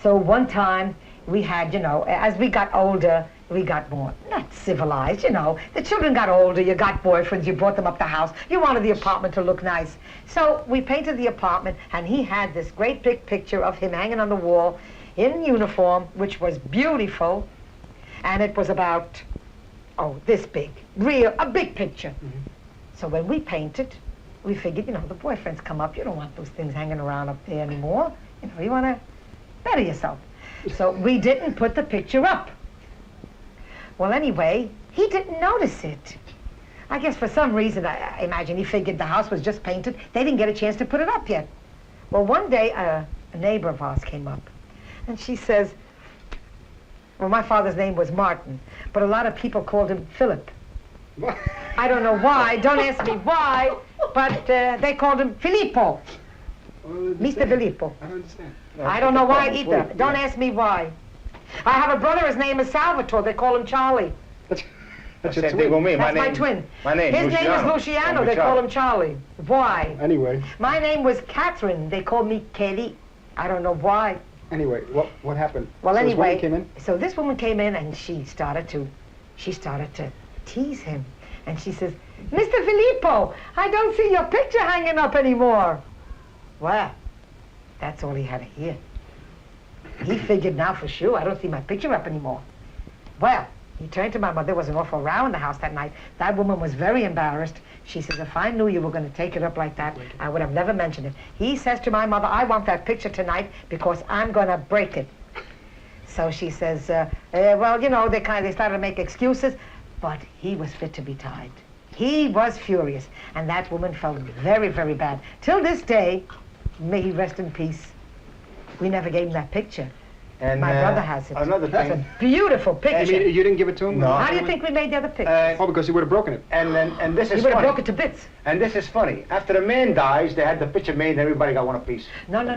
So one time we had, you know, as we got older, we got more, not civilized, you know. The children got older, you got boyfriends, you brought them up the house. You wanted the apartment to look nice. So we painted the apartment, and he had this great big picture of him hanging on the wall in uniform, which was beautiful. And it was about, oh, this big, a big picture. Mm-hmm. So when we painted, we figured, you know, the boyfriends come up, you don't want those things hanging around up there anymore. You know, you want to better yourself. So we didn't put the picture up. Well, anyway, he didn't notice it. I guess for some reason, I imagine he figured the house was just painted. They didn't get a chance to put it up yet. Well, one day, a neighbor of ours came up, and she says, well, my father's name was Martin, but a lot of people called him Philip. I don't know why, don't ask me why, but they called him Filippo. Mr. Filippo. I don't understand. I don't know why either. Don't ask me why. I have a brother, his name is Salvatore, they call him Charlie. That's your twin. That's my twin. My name His name is Luciano, they call him Charlie. Why? Anyway. My name was Catherine, they called me Kelly. I don't know why. Anyway, what happened? Well, so anyway, this woman came in? So this woman came in and she started to tease him. And she says, Mr. Filippo, I don't see your picture hanging up anymore. Well, that's all he had to hear. He figured now for sure, I don't see my picture up anymore. Well, he turned to my mother. There was an awful row in the house that night. That woman was very embarrassed. She says, if I knew you were going to take it up like that, I would have never mentioned it. He says to my mother, I want that picture tonight because I'm going to break it. So she says, well, you know, they started to make excuses, but he was fit to be tied. He was furious, and that woman felt very, very bad. Till this day, may he rest in peace, we never gave him that picture. And my brother has it. Another thing. That's a beautiful picture. You didn't give it to him? No. How do you think we made the other picture? Oh, because he would have broken it. And this is You would have funny. broke it to bits. And this is funny. After the man dies, they had the picture made and everybody got one apiece. No. No,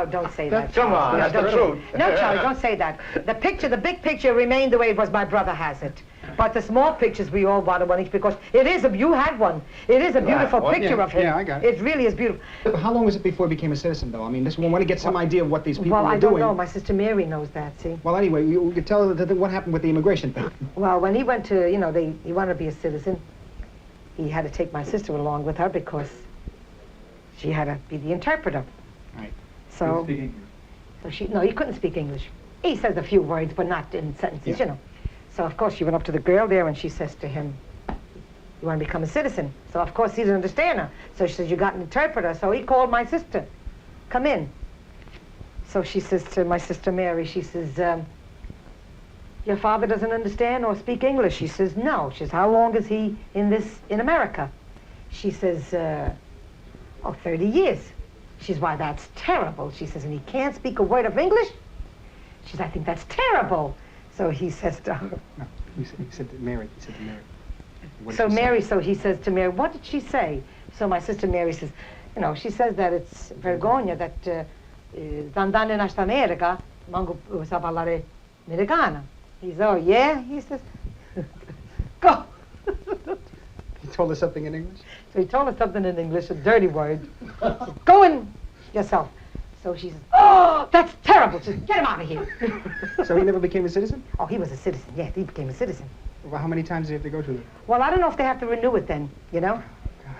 don't say that. Come on, that's the truth. No, Charlie, don't say that. The big picture remained the way it was. My brother has it. But the small pictures we all wanted one each because you had one. It is a beautiful picture of him. Yeah, I got it. It really is beautiful. How long was it before he became a citizen, though? I mean, we want to get some idea of what these people Well, were I doing. don't know. My sister Mary knows that, see? Well, anyway, you could tell her what happened with the immigration thing. Well, when he went to, you know, he wanted to be a citizen, he had to take my sister along with her because she had to be the interpreter. Right. So, no, he couldn't speak English. He says a few words, but not in sentences, you know. So, of course, she went up to the girl there and she says to him, you want to become a citizen? So, of course, he didn't understand her. So she says, you got an interpreter. So he called my sister. Come in. So she says to my sister Mary, she says, your father doesn't understand or speak English? She says, no. She says, how long is he in America? She says, 30 years. She says, why, that's terrible. She says, and he can't speak a word of English? She says, I think that's terrible. So he says to her. No, he said to Mary. So Mary, so he says to Mary, what did she say? So my sister Mary says, you know, she says that it's vergogna that andando in America, mango sa parlare americana. He says, oh yeah? He says, go. He told her something in English? So he told her something in English, a dirty word. Go in yourself. So she says, oh, that's terrible. She says, get him out of here. So he never became a citizen? Oh, he was a citizen. Yeah, he became a citizen. Well, how many times did he have to go through that? Well, I don't know if they have to renew it then, you know? God.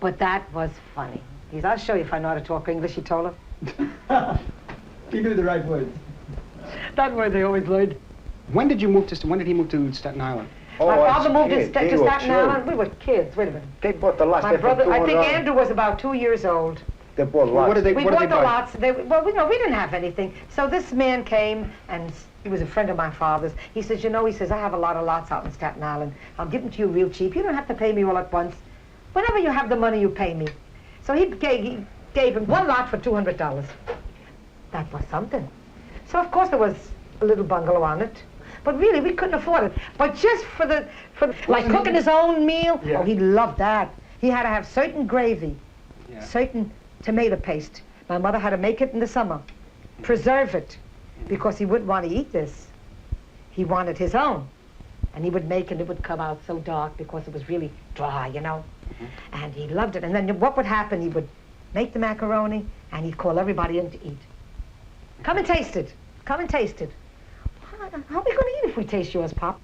But that was funny. He says, I'll show you if I know how to talk English, he told her. He knew the right words. That word they always learned. When did he move to Staten Island? My father moved to They were Staten children. Island. We were kids. Wait a minute. They bought the lots. My They put brother, I think 200 Andrew was about 2 years old. They bought lots. What did they We what did bought they the buy? lots. Well, we didn't have anything. So this man came, and he was a friend of my father's. He says, you know, he says, I have a lot of lots out in Staten Island. I'll give them to you real cheap. You don't have to pay me all at once. Whenever you have the money, you pay me. So he gave him one lot for $200. That was something. So, of course, there was a little bungalow on it. But really, we couldn't afford it. But just for like cooking his own meal, oh, he loved that. He had to have certain gravy, certain tomato paste. My mother had to make it in the summer, preserve it, because he wouldn't want to eat this. He wanted his own. And he would make, and it would come out so dark because it was really dry, you know. And he loved it. And then what would happen, he would make the macaroni, and he'd call everybody in to eat. Come and taste it. Come and taste it. How are we going to eat if we taste yours, Pop?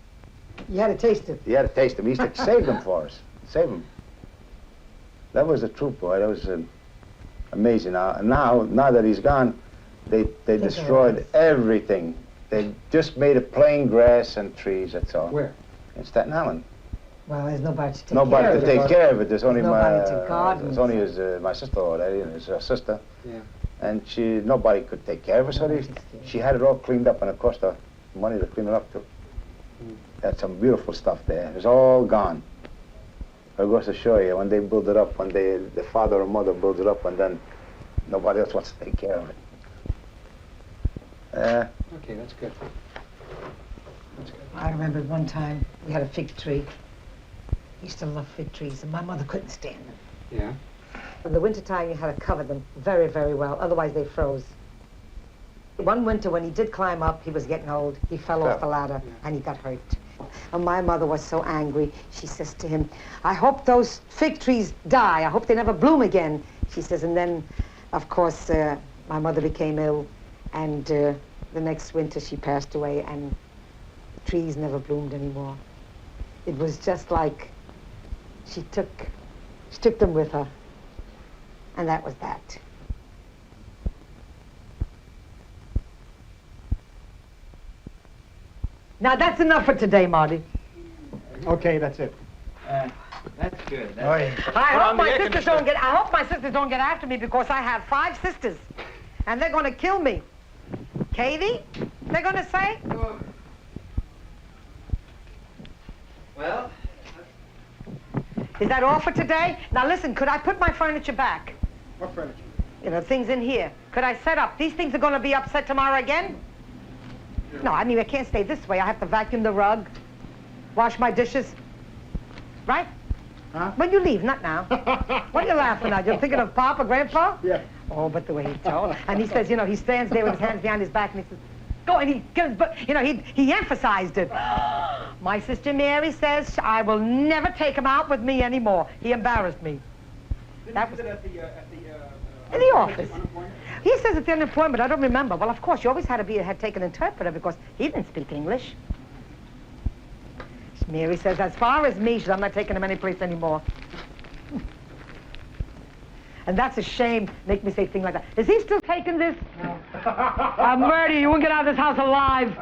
You had to taste it. You had to taste them. He used to save them for us. Save them. That was a truth, boy. That was amazing. Now that he's gone, they destroyed everything. They just made it plain grass and trees, that's all. Where? In Staten Island. Well, there's nobody to take Nobody care to of it. take care of it. There's only Nobody to garden. There's only my sister-in-law, her sister. Yeah. And nobody could take care of it, so she had it all cleaned up, and it cost her money to clean it up too. Had some beautiful stuff there. It was all gone. It goes to show you, when they build it up, when the father or mother builds it up, and then nobody else wants to take care of it. Okay, that's good. That's good. I remember one time we had a fig tree. I used to love fig trees, and my mother couldn't stand them. Yeah. In the wintertime, you had to cover them very, very well, otherwise they froze. One winter, when he did climb up, he was getting old. He fell off the ladder, and he got hurt. And my mother was so angry. She says to him, I hope those fig trees die. I hope they never bloom again. She says, and then, of course, my mother became ill, and the next winter she passed away, and trees never bloomed anymore. It was just like she took them with her. And that was that. Now that's enough for today, Marty. Okay, that's it. That's good. I hope my sisters don't get after me, because I have 5 sisters, and they're going to kill me. Katie, they're going to say. Well, Is that all for today? Now listen, could I put my furniture back? What furniture? You know, things in here. Could I set up? These things are going to be upset tomorrow again? No, I mean, I can't stay this way. I have to vacuum the rug, wash my dishes. Right? Huh? When you leave, not now. What are you laughing at? You're thinking of Papa, Grandpa? Yeah. Oh, but the way he told. And he says, you know, he stands there with his hands behind his back, and he says, go, and he gives, but, you know, he emphasized it. My sister Mary says, I will never take him out with me anymore. He embarrassed me. That was in the office. He says it's the unemployment. I don't remember. Well, of course, you always had to take an interpreter, because he didn't speak English. Mary says, as far as me, I'm not taking him anyplace anymore. And that's a shame, make me say things like that. Is he still taking this? No. I'll murder you. You won't get out of this house alive.